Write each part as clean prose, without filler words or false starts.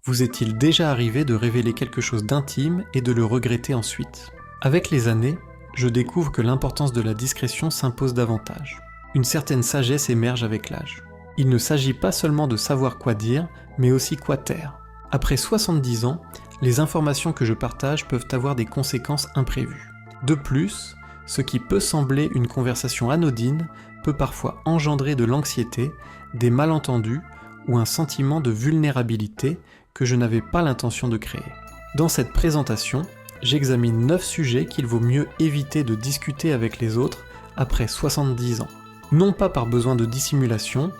Vous est-il déjà arrivé de révéler quelque chose d'intime et de le regretter ensuite ? Avec les années, je découvre que l'importance de la discrétion s'impose davantage. Une certaine sagesse émerge avec l'âge. Il ne s'agit pas seulement de savoir quoi dire, mais aussi quoi taire. Après 70 ans, les informations que je partage peuvent avoir des conséquences imprévues. De plus, ce qui peut sembler une conversation anodine peut parfois engendrer de l'anxiété, des malentendus ou un sentiment de vulnérabilité que je n'avais pas l'intention de créer. Dans cette présentation, j'examine 9 sujets qu'il vaut mieux éviter de discuter avec les autres après 70 ans. Non pas par besoin de dissimulation,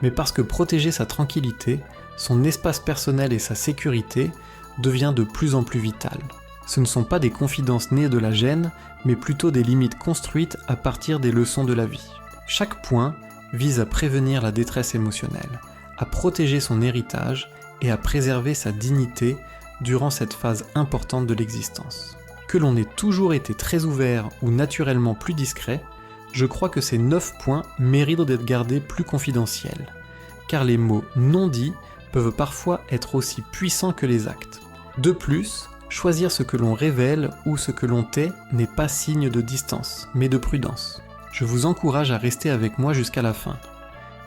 mais parce que protéger sa tranquillité, son espace personnel et sa sécurité devient de plus en plus vital. Ce ne sont pas des confidences nées de la gêne, mais plutôt des limites construites à partir des leçons de la vie. Chaque point vise à prévenir la détresse émotionnelle, à protéger son héritage et à préserver sa dignité durant cette phase importante de l'existence. Que l'on ait toujours été très ouvert ou naturellement plus discret, je crois que ces 9 points méritent d'être gardés plus confidentiels, car les mots non dits peuvent parfois être aussi puissants que les actes. De plus, choisir ce que l'on révèle ou ce que l'on tait n'est pas signe de distance, mais de prudence. Je vous encourage à rester avec moi jusqu'à la fin,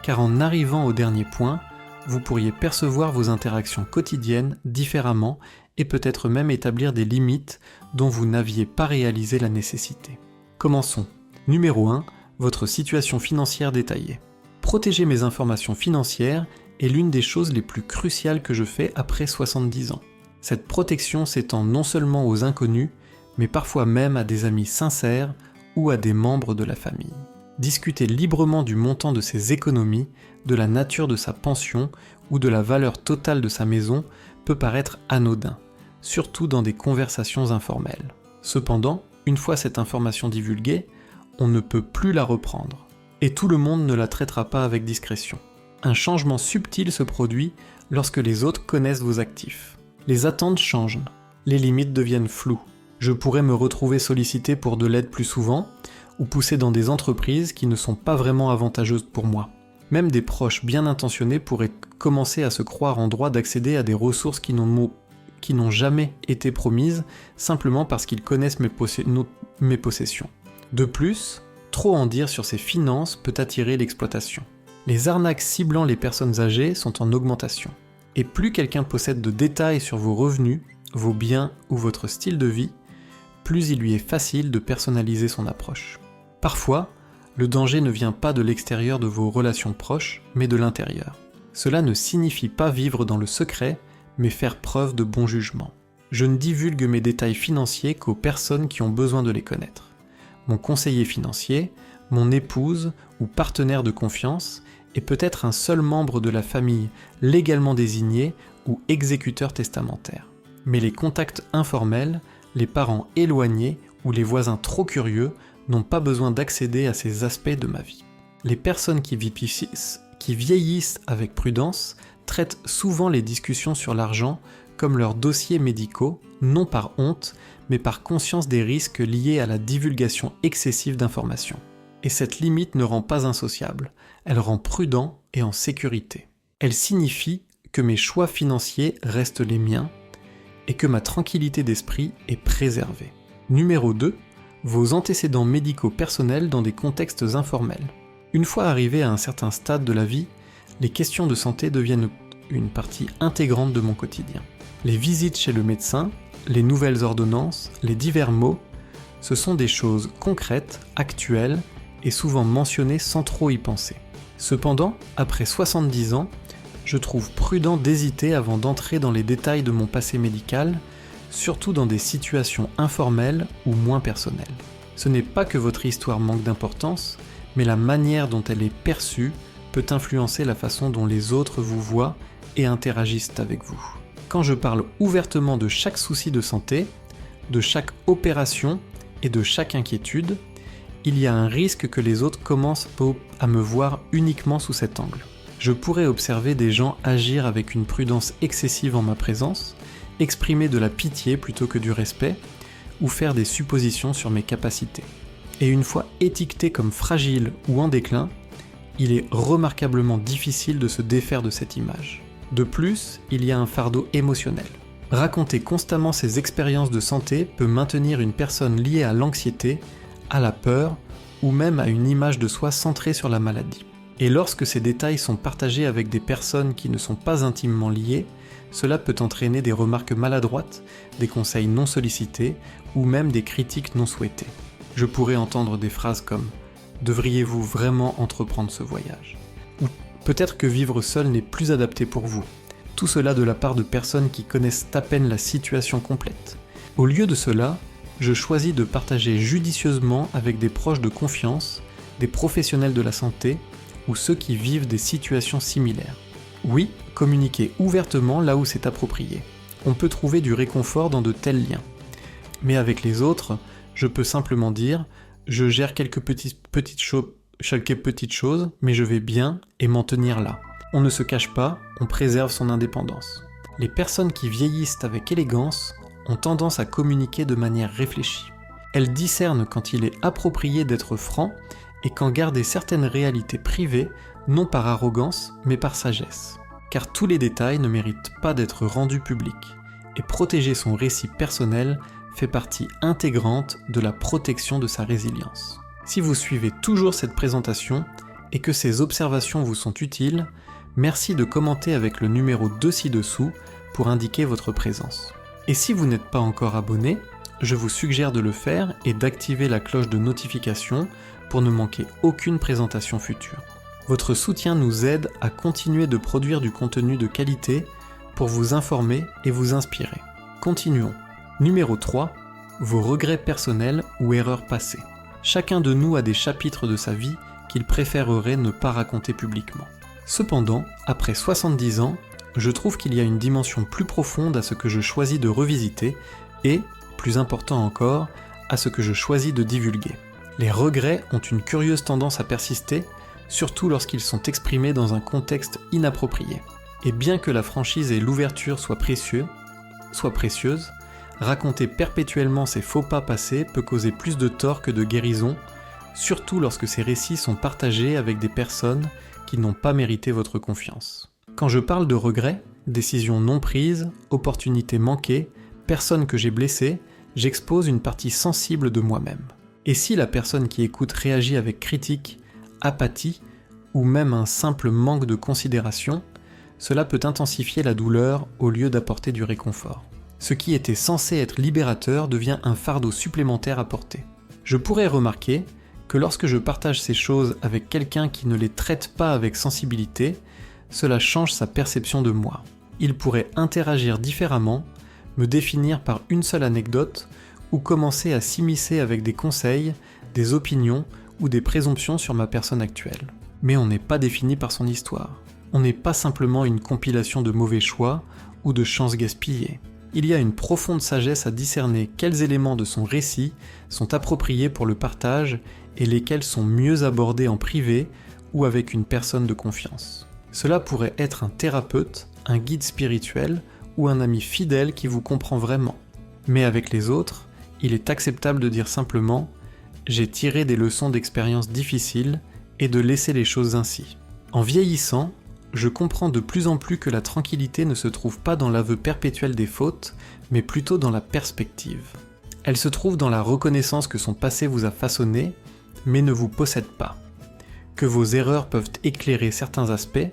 car en arrivant au dernier point, vous pourriez percevoir vos interactions quotidiennes différemment et peut-être même établir des limites dont vous n'aviez pas réalisé la nécessité. Commençons. Numéro 1. Votre situation financière détaillée. Protéger mes informations financières est l'une des choses les plus cruciales que je fais après 70 ans. Cette protection s'étend non seulement aux inconnus, mais parfois même à des amis sincères ou à des membres de la famille. Discuter librement du montant de ses économies, de la nature de sa pension ou de la valeur totale de sa maison peut paraître anodin, surtout dans des conversations informelles. Cependant, une fois cette information divulguée, on ne peut plus la reprendre, et tout le monde ne la traitera pas avec discrétion. Un changement subtil se produit lorsque les autres connaissent vos actifs. Les attentes changent, les limites deviennent floues. Je pourrais me retrouver sollicité pour de l'aide plus souvent, ou poussé dans des entreprises qui ne sont pas vraiment avantageuses pour moi. Même des proches bien intentionnés pourraient commencer à se croire en droit d'accéder à des ressources qui n'ont jamais été promises, simplement parce qu'ils connaissent mes possessions. De plus, trop en dire sur ses finances peut attirer l'exploitation. Les arnaques ciblant les personnes âgées sont en augmentation. Et plus quelqu'un possède de détails sur vos revenus, vos biens ou votre style de vie, plus il lui est facile de personnaliser son approche. Parfois, le danger ne vient pas de l'extérieur de vos relations proches, mais de l'intérieur. Cela ne signifie pas vivre dans le secret, mais faire preuve de bon jugement. Je ne divulgue mes détails financiers qu'aux personnes qui ont besoin de les connaître. Mon conseiller financier, mon épouse ou partenaire de confiance, et peut-être un seul membre de la famille légalement désigné ou exécuteur testamentaire. Mais les contacts informels, les parents éloignés ou les voisins trop curieux n'ont pas besoin d'accéder à ces aspects de ma vie. Les personnes qui vieillissent avec prudence traitent souvent les discussions sur l'argent comme leurs dossiers médicaux, non par honte, mais par conscience des risques liés à la divulgation excessive d'informations. Et cette limite ne rend pas insociable, elle rend prudent et en sécurité. Elle signifie que mes choix financiers restent les miens et que ma tranquillité d'esprit est préservée. Numéro 2. Vos antécédents médicaux personnels dans des contextes informels. Une fois arrivé à un certain stade de la vie, les questions de santé deviennent une partie intégrante de mon quotidien. Les visites chez le médecin, les nouvelles ordonnances, les divers mots, ce sont des choses concrètes, actuelles et souvent mentionnées sans trop y penser. Cependant, après 70 ans, je trouve prudent d'hésiter avant d'entrer dans les détails de mon passé médical, surtout dans des situations informelles ou moins personnelles. Ce n'est pas que votre histoire manque d'importance, mais la manière dont elle est perçue peut influencer la façon dont les autres vous voient et interagissent avec vous. Quand je parle ouvertement de chaque souci de santé, de chaque opération et de chaque inquiétude, il y a un risque que les autres commencent à me voir uniquement sous cet angle. Je pourrais observer des gens agir avec une prudence excessive en ma présence, exprimer de la pitié plutôt que du respect, ou faire des suppositions sur mes capacités. Et une fois étiqueté comme fragile ou en déclin, il est remarquablement difficile de se défaire de cette image. De plus, il y a un fardeau émotionnel. Raconter constamment ses expériences de santé peut maintenir une personne liée à l'anxiété, à la peur ou même à une image de soi centrée sur la maladie. Et lorsque ces détails sont partagés avec des personnes qui ne sont pas intimement liées, cela peut entraîner des remarques maladroites, des conseils non sollicités ou même des critiques non souhaitées. Je pourrais entendre des phrases comme « Devriez-vous vraiment entreprendre ce voyage ?» ou « Peut-être que vivre seul n'est plus adapté pour vous ». Tout cela de la part de personnes qui connaissent à peine la situation complète. Au lieu de cela, je choisis de partager judicieusement avec des proches de confiance, des professionnels de la santé ou ceux qui vivent des situations similaires. Oui, communiquer ouvertement là où c'est approprié. On peut trouver du réconfort dans de tels liens. Mais avec les autres, je peux simplement dire « je gère quelques petites choses, mais je vais bien et m'en tenir là ». On ne se cache pas, on préserve son indépendance. Les personnes qui vieillissent avec élégance ont tendance à communiquer de manière réfléchie. Elles discernent quand il est approprié d'être franc et quand garder certaines réalités privées, non par arrogance, mais par sagesse. Car tous les détails ne méritent pas d'être rendus publics, et protéger son récit personnel fait partie intégrante de la protection de sa résilience. Si vous suivez toujours cette présentation et que ces observations vous sont utiles, merci de commenter avec le numéro 2 ci-dessous pour indiquer votre présence. Et si vous n'êtes pas encore abonné, je vous suggère de le faire et d'activer la cloche de notification pour ne manquer aucune présentation future. Votre soutien nous aide à continuer de produire du contenu de qualité pour vous informer et vous inspirer. Continuons. Numéro 3. Vos regrets personnels ou erreurs passées. Chacun de nous a des chapitres de sa vie qu'il préférerait ne pas raconter publiquement. Cependant, après 70 ans, je trouve qu'il y a une dimension plus profonde à ce que je choisis de revisiter et, plus important encore, à ce que je choisis de divulguer. Les regrets ont une curieuse tendance à persister, surtout lorsqu'ils sont exprimés dans un contexte inapproprié. Et bien que la franchise et l'ouverture soient précieuses, raconter perpétuellement ses faux pas passés peut causer plus de tort que de guérison, surtout lorsque ces récits sont partagés avec des personnes qui n'ont pas mérité votre confiance. Quand je parle de regrets, décisions non prises, opportunités manquées, personnes que j'ai blessées, j'expose une partie sensible de moi-même. Et si la personne qui écoute réagit avec critique, apathie ou même un simple manque de considération, cela peut intensifier la douleur au lieu d'apporter du réconfort. Ce qui était censé être libérateur devient un fardeau supplémentaire à porter. Je pourrais remarquer que lorsque je partage ces choses avec quelqu'un qui ne les traite pas avec sensibilité, cela change sa perception de moi. Il pourrait interagir différemment, me définir par une seule anecdote ou commencer à s'immiscer avec des conseils, des opinions ou des présomptions sur ma personne actuelle. Mais on n'est pas défini par son histoire. On n'est pas simplement une compilation de mauvais choix ou de chances gaspillées. Il y a une profonde sagesse à discerner quels éléments de son récit sont appropriés pour le partage et lesquels sont mieux abordés en privé ou avec une personne de confiance. Cela pourrait être un thérapeute, un guide spirituel ou un ami fidèle qui vous comprend vraiment. Mais avec les autres, il est acceptable de dire simplement « j'ai tiré des leçons d'expériences difficiles » et de laisser les choses ainsi. En vieillissant, je comprends de plus en plus que la tranquillité ne se trouve pas dans l'aveu perpétuel des fautes, mais plutôt dans la perspective. Elle se trouve dans la reconnaissance que son passé vous a façonné, mais ne vous possède pas. Que vos erreurs peuvent éclairer certains aspects,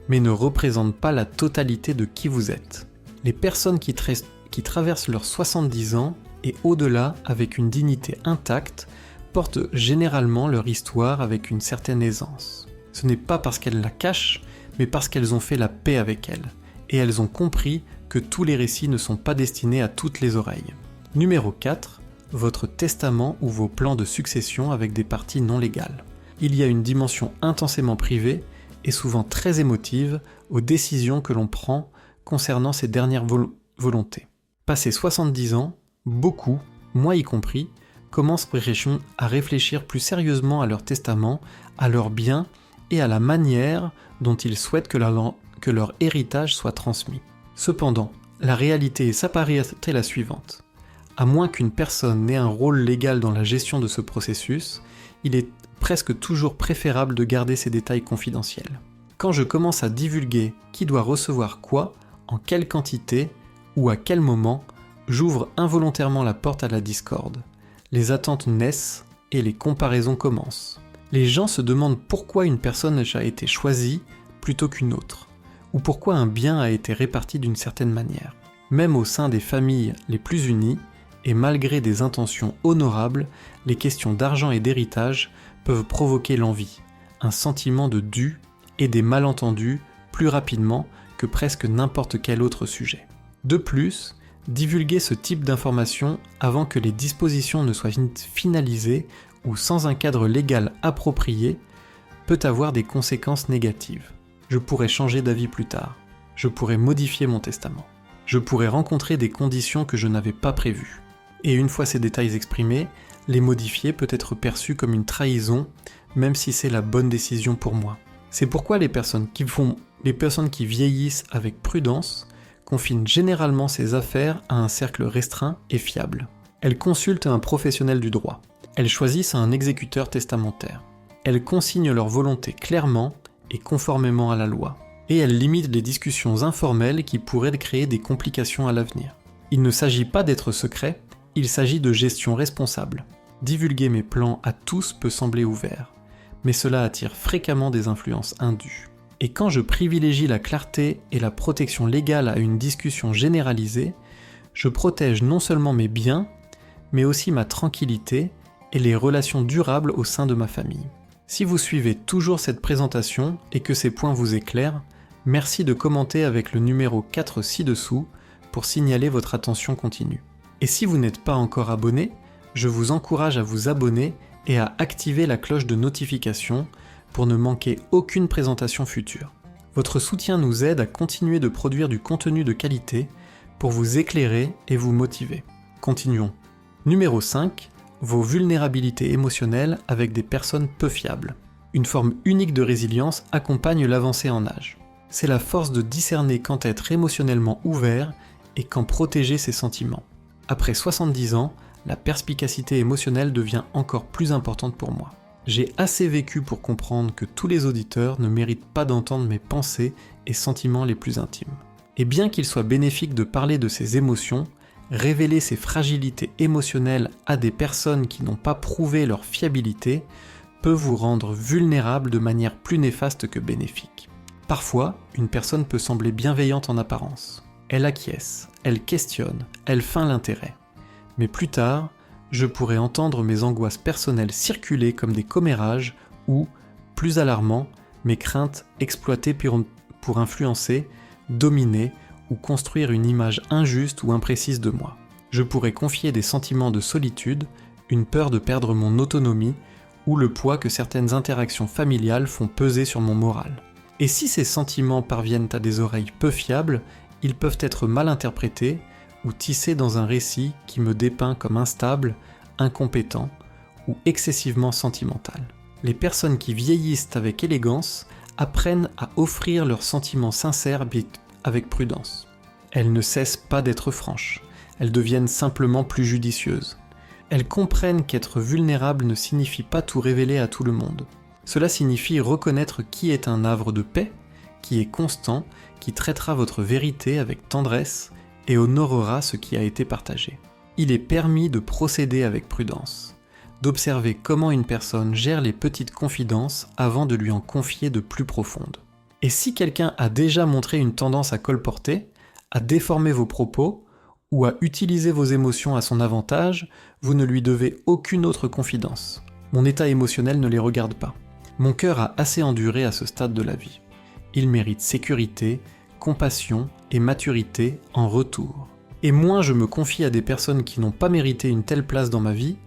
mais ne représentent pas la totalité de qui vous êtes. Les personnes qui traversent leurs 70 ans et au-delà avec une dignité intacte portent généralement leur histoire avec une certaine aisance. Ce n'est pas parce qu'elles la cachent, mais parce qu'elles ont fait la paix avec elle, et elles ont compris que tous les récits ne sont pas destinés à toutes les oreilles. Numéro 4. Votre testament ou vos plans de succession avec des parties non légales. Il y a une dimension intensément privée et souvent très émotive aux décisions que l'on prend concernant ses dernières volontés. Passé 70 ans, beaucoup, moi y compris, commencent à réfléchir plus sérieusement à leur testament, à leurs biens et à la manière dont ils souhaitent que leur héritage soit transmis. Cependant, la réalité s'apparaît la suivante. À moins qu'une personne n'ait un rôle légal dans la gestion de ce processus, il est presque toujours préférable de garder ces détails confidentiels. Quand je commence à divulguer qui doit recevoir quoi, en quelle quantité ou à quel moment, j'ouvre involontairement la porte à la discorde. Les attentes naissent et les comparaisons commencent. Les gens se demandent pourquoi une personne a été choisie plutôt qu'une autre, ou pourquoi un bien a été réparti d'une certaine manière. Même au sein des familles les plus unies, et malgré des intentions honorables, les questions d'argent et d'héritage peuvent provoquer l'envie, un sentiment de dû et des malentendus plus rapidement que presque n'importe quel autre sujet. De plus, divulguer ce type d'informations avant que les dispositions ne soient finalisées ou sans un cadre légal approprié peut avoir des conséquences négatives. Je pourrais changer d'avis plus tard. Je pourrais modifier mon testament. Je pourrais rencontrer des conditions que je n'avais pas prévues. Et une fois ces détails exprimés, les modifier peut être perçu comme une trahison, même si c'est la bonne décision pour moi. C'est pourquoi les personnes qui vieillissent avec prudence confient généralement ces affaires à un cercle restreint et fiable. Elles consultent un professionnel du droit. Elles choisissent un exécuteur testamentaire. Elles consignent leur volonté clairement et conformément à la loi. Et elles limitent les discussions informelles qui pourraient créer des complications à l'avenir. Il ne s'agit pas d'être secret, il s'agit de gestion responsable. Divulguer mes plans à tous peut sembler ouvert, mais cela attire fréquemment des influences indues. Et quand je privilégie la clarté et la protection légale à une discussion généralisée, je protège non seulement mes biens, mais aussi ma tranquillité et les relations durables au sein de ma famille. Si vous suivez toujours cette présentation et que ces points vous éclairent, merci de commenter avec le numéro 4 ci-dessous pour signaler votre attention continue. Et si vous n'êtes pas encore abonné, je vous encourage à vous abonner et à activer la cloche de notification pour ne manquer aucune présentation future. Votre soutien nous aide à continuer de produire du contenu de qualité pour vous éclairer et vous motiver. Continuons. Numéro 5. Vos vulnérabilités émotionnelles avec des personnes peu fiables. Une forme unique de résilience accompagne l'avancée en âge. C'est la force de discerner quand être émotionnellement ouvert et quand protéger ses sentiments. Après 70 ans, la perspicacité émotionnelle devient encore plus importante pour moi. J'ai assez vécu pour comprendre que tous les auditeurs ne méritent pas d'entendre mes pensées et sentiments les plus intimes. Et bien qu'il soit bénéfique de parler de ses émotions, révéler ses fragilités émotionnelles à des personnes qui n'ont pas prouvé leur fiabilité peut vous rendre vulnérable de manière plus néfaste que bénéfique. Parfois, une personne peut sembler bienveillante en apparence. Elle acquiesce, elle questionne, elle feint l'intérêt. Mais plus tard, je pourrais entendre mes angoisses personnelles circuler comme des commérages ou, plus alarmant, mes craintes exploitées pour influencer, dominer ou construire une image injuste ou imprécise de moi. Je pourrais confier des sentiments de solitude, une peur de perdre mon autonomie ou le poids que certaines interactions familiales font peser sur mon moral. Et si ces sentiments parviennent à des oreilles peu fiables, ils peuvent être mal interprétés ou tissés dans un récit qui me dépeint comme instable, incompétent ou excessivement sentimental. Les personnes qui vieillissent avec élégance apprennent à offrir leurs sentiments sincères avec prudence. Elles ne cessent pas d'être franches, elles deviennent simplement plus judicieuses. Elles comprennent qu'être vulnérable ne signifie pas tout révéler à tout le monde. Cela signifie reconnaître qui est un havre de paix, qui est constant, qui traitera votre vérité avec tendresse et honorera ce qui a été partagé. Il est permis de procéder avec prudence, d'observer comment une personne gère les petites confidences avant de lui en confier de plus profondes. Et si quelqu'un a déjà montré une tendance à colporter, à déformer vos propos ou à utiliser vos émotions à son avantage, vous ne lui devez aucune autre confidence. Mon état émotionnel ne les regarde pas. Mon cœur a assez enduré à ce stade de la vie. Il mérite sécurité, compassion et maturité en retour. Et moins je me confie à des personnes qui n'ont pas mérité une telle place dans ma vie,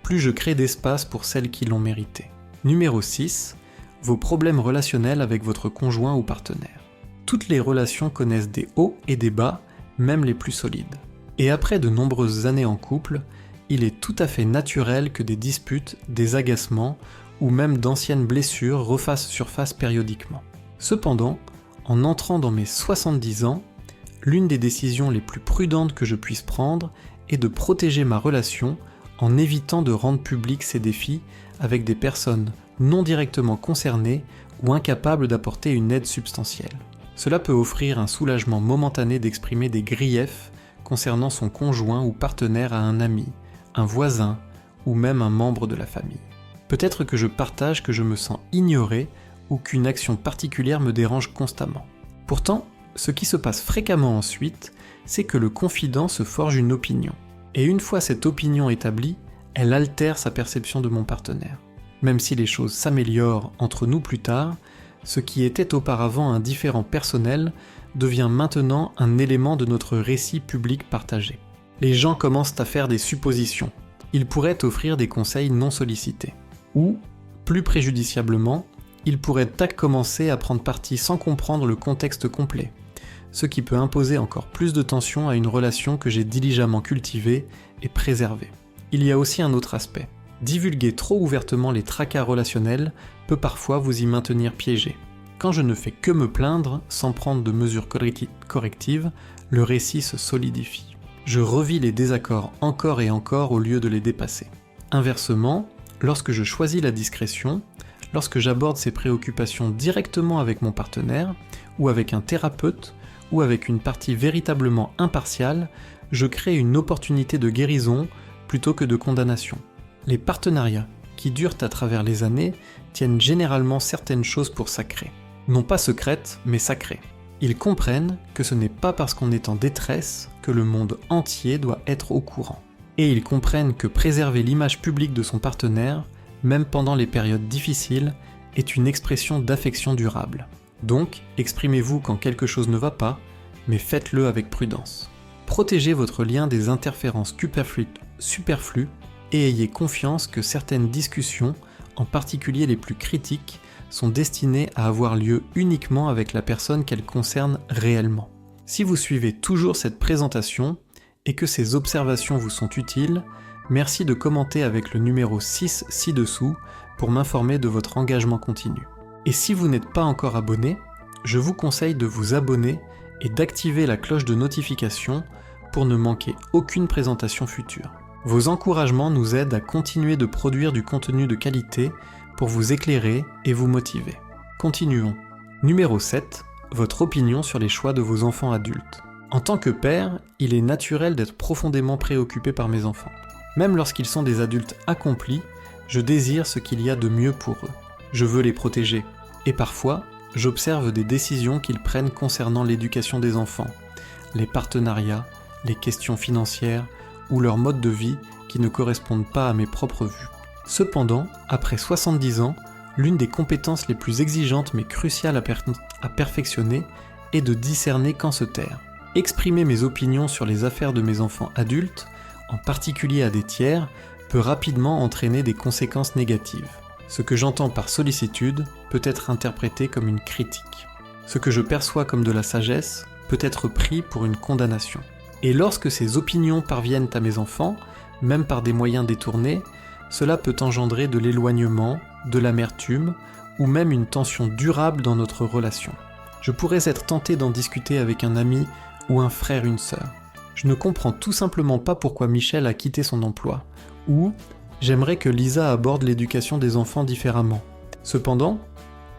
plus je crée d'espace pour celles qui l'ont mérité. Numéro 6. Vos problèmes relationnels avec votre conjoint ou partenaire. Toutes les relations connaissent des hauts et des bas, même les plus solides. Et après de nombreuses années en couple, il est tout à fait naturel que des disputes, des agacements ou même d'anciennes blessures refassent surface périodiquement. Cependant, en entrant dans mes 70 ans, l'une des décisions les plus prudentes que je puisse prendre est de protéger ma relation en évitant de rendre publics ces défis avec des personnes non directement concernées ou incapables d'apporter une aide substantielle. Cela peut offrir un soulagement momentané d'exprimer des griefs concernant son conjoint ou partenaire à un ami, un voisin ou même un membre de la famille. Peut-être que je partage que je me sens ignoré ou qu'une action particulière me dérange constamment. Pourtant, ce qui se passe fréquemment ensuite, c'est que le confident se forge une opinion. Et une fois cette opinion établie, elle altère sa perception de mon partenaire. Même si les choses s'améliorent entre nous plus tard, ce qui était auparavant un différend personnel devient maintenant un élément de notre récit public partagé. Les gens commencent à faire des suppositions. Ils pourraient offrir des conseils non sollicités. Ou, plus préjudiciablement, ils pourraient commencer à prendre parti sans comprendre le contexte complet, ce qui peut imposer encore plus de tension à une relation que j'ai diligemment cultivée et préservée. Il y a aussi un autre aspect. Divulguer trop ouvertement les tracas relationnels peut parfois vous y maintenir piégé. Quand je ne fais que me plaindre sans prendre de mesures correctives, le récit se solidifie. Je revis les désaccords encore et encore au lieu de les dépasser. Inversement, lorsque je choisis la discrétion, lorsque j'aborde ces préoccupations directement avec mon partenaire, ou avec un thérapeute, ou avec une partie véritablement impartiale, je crée une opportunité de guérison plutôt que de condamnation. Les partenariats qui durent à travers les années tiennent généralement certaines choses pour sacrées. Non pas secrètes, mais sacrées. Ils comprennent que ce n'est pas parce qu'on est en détresse que le monde entier doit être au courant. Et ils comprennent que préserver l'image publique de son partenaire, même pendant les périodes difficiles, est une expression d'affection durable. Donc, exprimez-vous quand quelque chose ne va pas, mais faites-le avec prudence. Protégez votre lien des interférences superflues et ayez confiance que certaines discussions, en particulier les plus critiques, sont destinées à avoir lieu uniquement avec la personne qu'elles concernent réellement. Si vous suivez toujours cette présentation et que ces observations vous sont utiles, merci de commenter avec le numéro 6 ci-dessous pour m'informer de votre engagement continu. Et si vous n'êtes pas encore abonné, je vous conseille de vous abonner et d'activer la cloche de notification pour ne manquer aucune présentation future. Vos encouragements nous aident à continuer de produire du contenu de qualité pour vous éclairer et vous motiver. Continuons. Numéro 7. Votre opinion sur les choix de vos enfants adultes. En tant que père, il est naturel d'être profondément préoccupé par mes enfants. Même lorsqu'ils sont des adultes accomplis, je désire ce qu'il y a de mieux pour eux. Je veux les protéger. Et parfois, j'observe des décisions qu'ils prennent concernant l'éducation des enfants, les partenariats, les questions financières ou leur mode de vie qui ne correspondent pas à mes propres vues. Cependant, après 70 ans, l'une des compétences les plus exigeantes mais cruciales à perfectionner est de discerner quand se taire. Exprimer mes opinions sur les affaires de mes enfants adultes, en particulier à des tiers, peut rapidement entraîner des conséquences négatives. Ce que j'entends par sollicitude peut être interprété comme une critique. Ce que je perçois comme de la sagesse peut être pris pour une condamnation. Et lorsque ces opinions parviennent à mes enfants, même par des moyens détournés, cela peut engendrer de l'éloignement, de l'amertume, ou même une tension durable dans notre relation. Je pourrais être tenté d'en discuter avec un ami ou un frère, une sœur. Je ne comprends tout simplement pas pourquoi Michel a quitté son emploi, ou j'aimerais que Lisa aborde l'éducation des enfants différemment. Cependant,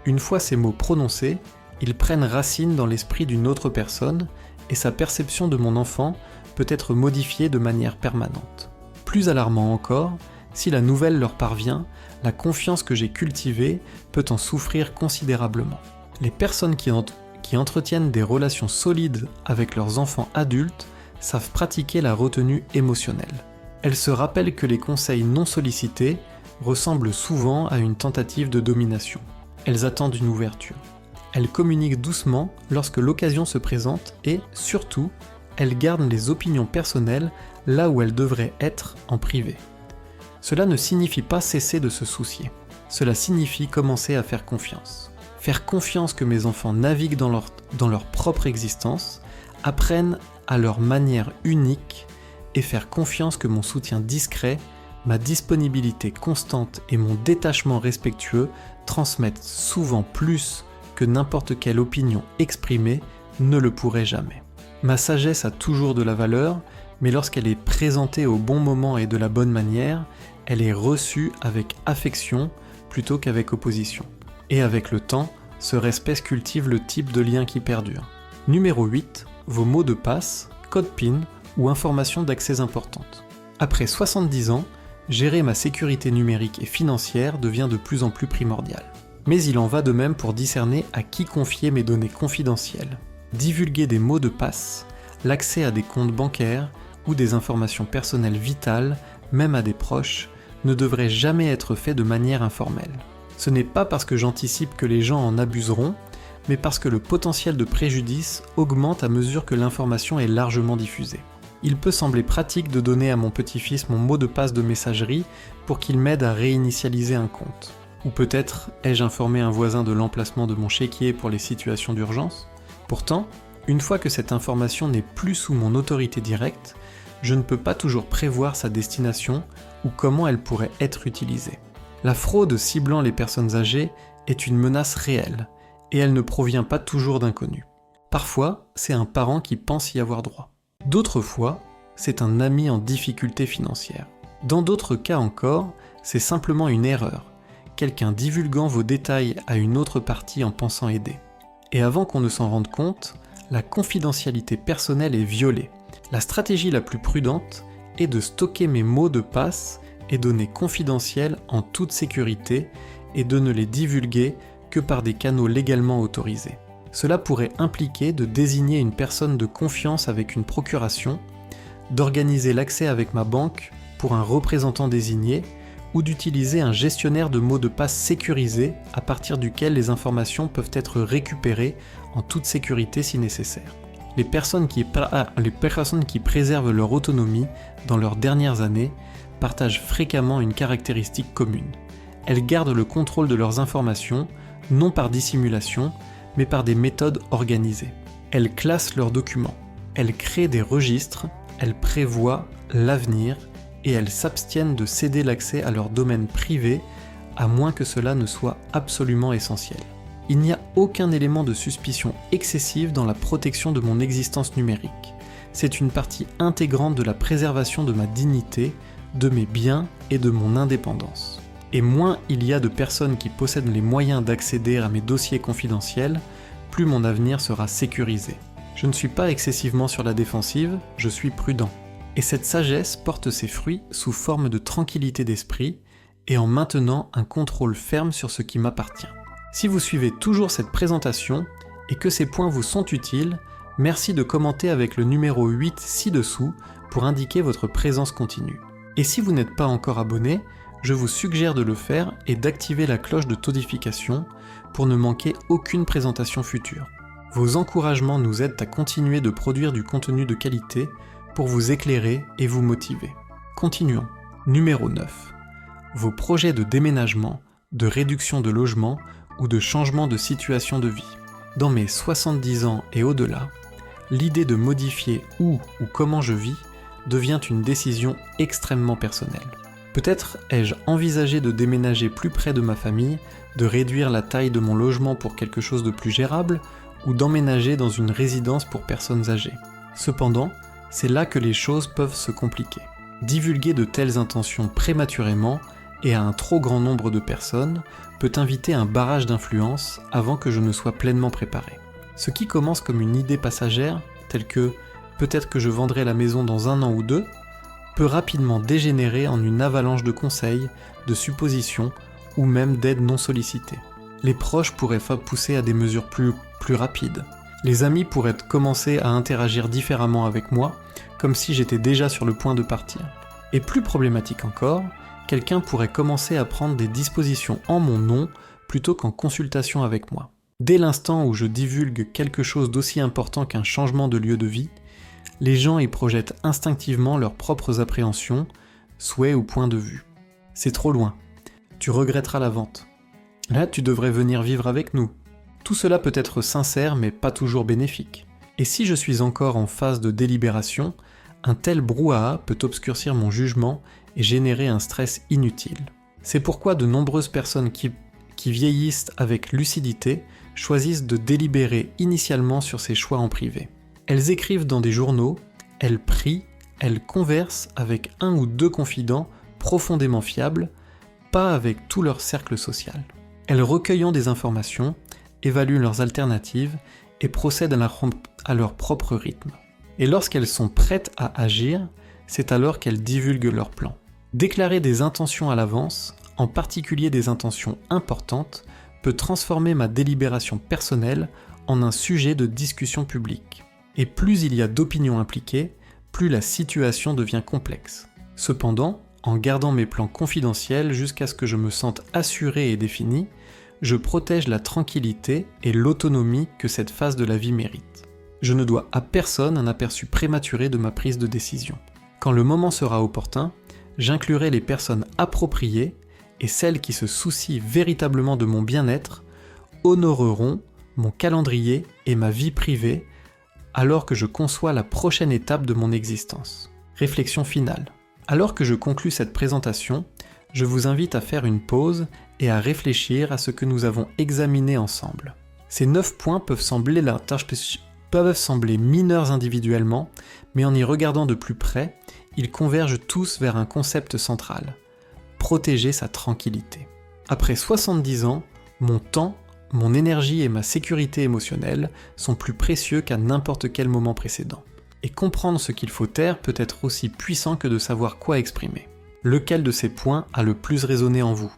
une fois ces mots prononcés, ils prennent racine dans l'esprit d'une autre personne et sa perception de mon enfant peut être modifiée de manière permanente. Plus alarmant encore, si la nouvelle leur parvient, la confiance que j'ai cultivée peut en souffrir considérablement. Les personnes qui entretiennent des relations solides avec leurs enfants adultes savent pratiquer la retenue émotionnelle. Elles se rappellent que les conseils non sollicités ressemblent souvent à une tentative de domination. Elles attendent une ouverture. Elles communiquent doucement lorsque l'occasion se présente et, surtout, elles gardent les opinions personnelles là où elles devraient être en privé. Cela ne signifie pas cesser de se soucier. Cela signifie commencer à faire confiance. Faire confiance que mes enfants naviguent dans leur propre existence, apprennent à leur manière unique et faire confiance que mon soutien discret, ma disponibilité constante et mon détachement respectueux transmettent souvent plus que n'importe quelle opinion exprimée ne le pourrait jamais. Ma sagesse a toujours de la valeur, mais lorsqu'elle est présentée au bon moment et de la bonne manière, elle est reçue avec affection plutôt qu'avec opposition. Et avec le temps, ce respect cultive le type de lien qui perdure. Numéro 8, vos mots de passe, code PIN ou informations d'accès importantes. Après 70 ans, gérer ma sécurité numérique et financière devient de plus en plus primordial. Mais il en va de même pour discerner à qui confier mes données confidentielles. Divulguer des mots de passe, l'accès à des comptes bancaires ou des informations personnelles vitales, même à des proches, ne devrait jamais être fait de manière informelle. Ce n'est pas parce que j'anticipe que les gens en abuseront, mais parce que le potentiel de préjudice augmente à mesure que l'information est largement diffusée. Il peut sembler pratique de donner à mon petit-fils mon mot de passe de messagerie pour qu'il m'aide à réinitialiser un compte. Ou peut-être ai-je informé un voisin de l'emplacement de mon chéquier pour les situations d'urgence ? Pourtant, une fois que cette information n'est plus sous mon autorité directe, je ne peux pas toujours prévoir sa destination ou comment elle pourrait être utilisée. La fraude ciblant les personnes âgées est une menace réelle, et elle ne provient pas toujours d'inconnus. Parfois, c'est un parent qui pense y avoir droit. D'autres fois, c'est un ami en difficulté financière. Dans d'autres cas encore, c'est simplement une erreur, quelqu'un divulguant vos détails à une autre partie en pensant aider. Et avant qu'on ne s'en rende compte, la confidentialité personnelle est violée. La stratégie la plus prudente est de stocker mes mots de passe et données confidentielles en toute sécurité et de ne les divulguer que par des canaux légalement autorisés. Cela pourrait impliquer de désigner une personne de confiance avec une procuration, d'organiser l'accès avec ma banque pour un représentant désigné ou d'utiliser un gestionnaire de mots de passe sécurisé à partir duquel les informations peuvent être récupérées en toute sécurité si nécessaire. Les personnes qui préservent leur autonomie dans leurs dernières années partagent fréquemment une caractéristique commune. Elles gardent le contrôle de leurs informations, non par dissimulation, mais par des méthodes organisées. Elles classent leurs documents, elles créent des registres, elles prévoient l'avenir et elles s'abstiennent de céder l'accès à leur domaine privé à moins que cela ne soit absolument essentiel. Il n'y a aucun élément de suspicion excessive dans la protection de mon existence numérique. C'est une partie intégrante de la préservation de ma dignité, de mes biens et de mon indépendance. Et moins il y a de personnes qui possèdent les moyens d'accéder à mes dossiers confidentiels, plus mon avenir sera sécurisé. Je ne suis pas excessivement sur la défensive, je suis prudent. Et cette sagesse porte ses fruits sous forme de tranquillité d'esprit et en maintenant un contrôle ferme sur ce qui m'appartient. Si vous suivez toujours cette présentation et que ces points vous sont utiles, merci de commenter avec le numéro 8 ci-dessous pour indiquer votre présence continue. Et si vous n'êtes pas encore abonné, je vous suggère de le faire et d'activer la cloche de notification pour ne manquer aucune présentation future. Vos encouragements nous aident à continuer de produire du contenu de qualité pour vous éclairer et vous motiver. Continuons. Numéro 9. Vos projets de déménagement, de réduction de logement ou de changement de situation de vie. Dans mes 70 ans et au-delà, l'idée de modifier où ou comment je vis devient une décision extrêmement personnelle. Peut-être ai-je envisagé de déménager plus près de ma famille, de réduire la taille de mon logement pour quelque chose de plus gérable, ou d'emménager dans une résidence pour personnes âgées. Cependant, c'est là que les choses peuvent se compliquer. Divulguer de telles intentions prématurément et à un trop grand nombre de personnes peut inviter un barrage d'influence avant que je ne sois pleinement préparé. Ce qui commence comme une idée passagère, telle que « peut-être que je vendrai la maison dans 1 an ou 2 », peut rapidement dégénérer en une avalanche de conseils, de suppositions ou même d'aides non sollicitées. Les proches pourraient pousser à des mesures plus rapides. Les amis pourraient commencer à interagir différemment avec moi, comme si j'étais déjà sur le point de partir. Et plus problématique encore, quelqu'un pourrait commencer à prendre des dispositions en mon nom plutôt qu'en consultation avec moi. Dès l'instant où je divulgue quelque chose d'aussi important qu'un changement de lieu de vie, les gens y projettent instinctivement leurs propres appréhensions, souhaits ou points de vue. C'est trop loin. Tu regretteras la vente. Là, tu devrais venir vivre avec nous. Tout cela peut être sincère mais pas toujours bénéfique. Et si je suis encore en phase de délibération, un tel brouhaha peut obscurcir mon jugement et générer un stress inutile. C'est pourquoi de nombreuses personnes qui vieillissent avec lucidité choisissent de délibérer initialement sur ces choix en privé. Elles écrivent dans des journaux, elles prient, elle converse avec un ou deux confidents profondément fiables, pas avec tout leur cercle social. Elles recueillant des informations, évaluent leurs alternatives et procèdent à leur propre rythme. Et lorsqu'elles sont prêtes à agir, c'est alors qu'elles divulguent leurs plans. Déclarer des intentions à l'avance, en particulier des intentions importantes, peut transformer ma délibération personnelle en un sujet de discussion publique. Et plus il y a d'opinions impliquées, plus la situation devient complexe. Cependant, en gardant mes plans confidentiels jusqu'à ce que je me sente assuré et défini, je protège la tranquillité et l'autonomie que cette phase de la vie mérite. Je ne dois à personne un aperçu prématuré de ma prise de décision. Quand le moment sera opportun, j'inclurai les personnes appropriées et celles qui se soucient véritablement de mon bien-être honoreront mon calendrier et ma vie privée alors que je conçois la prochaine étape de mon existence. Réflexion finale. Alors que je conclus cette présentation, je vous invite à faire une pause et à réfléchir à ce que nous avons examiné ensemble. Ces 9 points peuvent sembler mineurs individuellement, mais en y regardant de plus près, ils convergent tous vers un concept central: protéger sa tranquillité. Après 70 ans, mon temps, mon énergie et ma sécurité émotionnelle sont plus précieux qu'à n'importe quel moment précédent. Et comprendre ce qu'il faut taire peut être aussi puissant que de savoir quoi exprimer. Lequel de ces points a le plus résonné en vous ?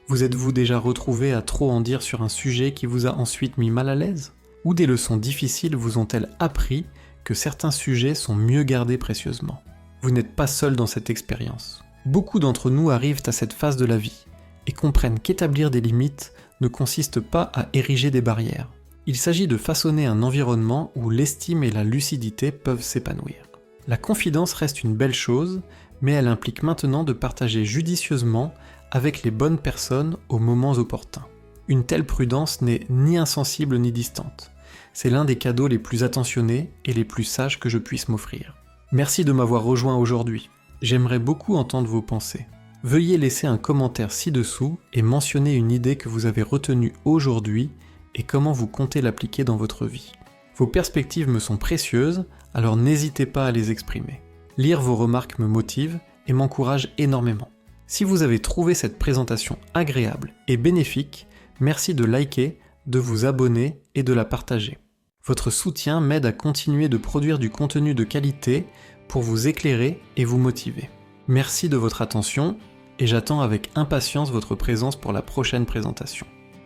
Vous êtes-vous déjà retrouvé à trop en dire sur un sujet qui vous a ensuite mis mal à l'aise ? Ou des leçons difficiles vous ont-elles appris que certains sujets sont mieux gardés précieusement ? Vous n'êtes pas seul dans cette expérience. Beaucoup d'entre nous arrivent à cette phase de la vie et comprennent qu'établir des limites ne consiste pas à ériger des barrières. Il s'agit de façonner un environnement où l'estime et la lucidité peuvent s'épanouir. La confidence reste une belle chose, mais elle implique maintenant de partager judicieusement avec les bonnes personnes aux moments opportuns. Une telle prudence n'est ni insensible ni distante. C'est l'un des cadeaux les plus attentionnés et les plus sages que je puisse m'offrir. Merci de m'avoir rejoint aujourd'hui. J'aimerais beaucoup entendre vos pensées. Veuillez laisser un commentaire ci-dessous et mentionner une idée que vous avez retenue aujourd'hui et comment vous comptez l'appliquer dans votre vie. Vos perspectives me sont précieuses, alors n'hésitez pas à les exprimer. Lire vos remarques me motive et m'encourage énormément. Si vous avez trouvé cette présentation agréable et bénéfique, merci de liker, de vous abonner et de la partager. Votre soutien m'aide à continuer de produire du contenu de qualité pour vous éclairer et vous motiver. Merci de votre attention et j'attends avec impatience votre présence pour la prochaine présentation.